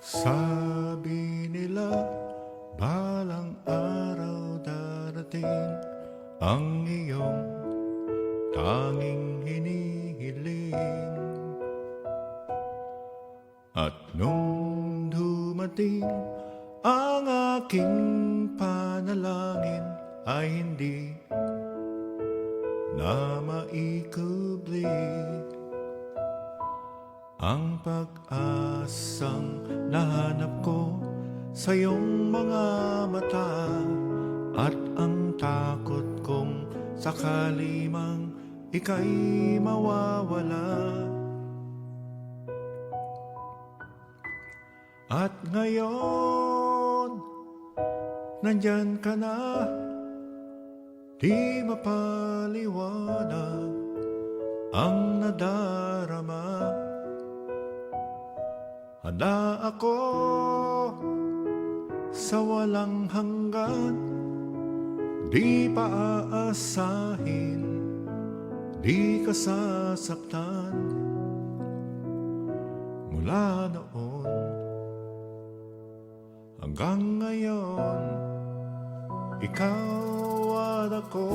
Sabi nila, balang araw darating ang iyong tanging hinihiling. At nung dumating ang aking panalangin ay hindi na maikubli ang pag-asang nahanap ko sa iyong mga mata, at ang takot kong sakali mang ika'y mawawala. At ngayon, nandyan ka na, di mapaliwanag ang nadarama. Handa ako sa walang hanggan, di pa aasahin, di ka sasaktan. Mula noon hanggang ngayon, ikaw at ako.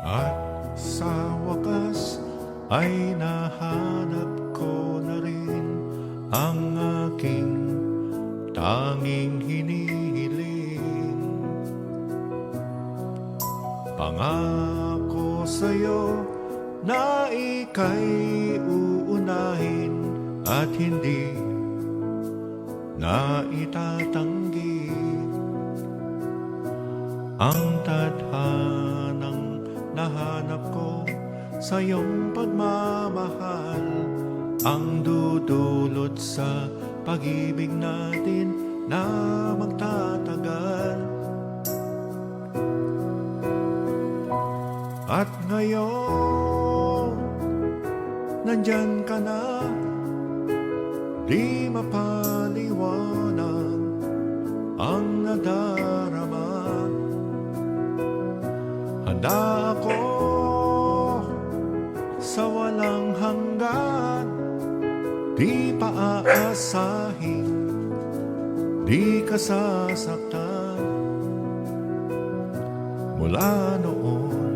At sa wakas ay nahanap ko na rin ang aking tanging hinihiling. Pangako sa'yo na ika'y uunahin at hindi na itatanggi ang tadhanang nahanap ko sa iyong pagmamahal, ang dudulot sa pag-ibig natin na magtatagal. At ngayon, nandyan ka na, di mapaliwanag ang nadarama. Handa ako sa walang hanggan, di pa aasahin, di ka sasaktan. Mula noon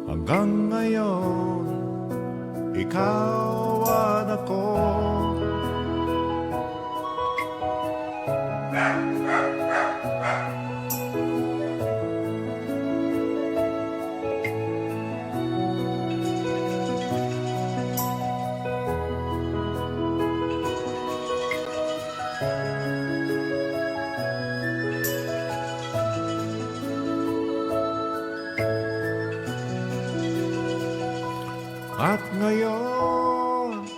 hanggang ngayon, ikaw at ako. At ngayon,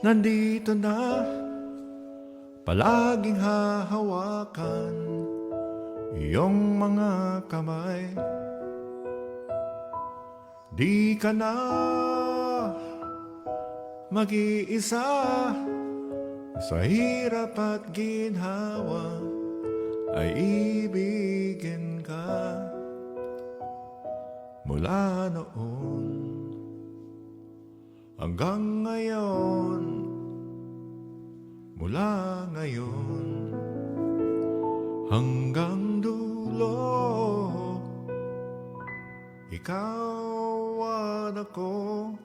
nandito na, palaging hahawakan iyong mga kamay. Di ka na mag-iisa sa hirap at ginhawa, ay ibigin ka. Mula noon hanggang ngayon, mula ngayon hanggang dulo, ikaw at ako.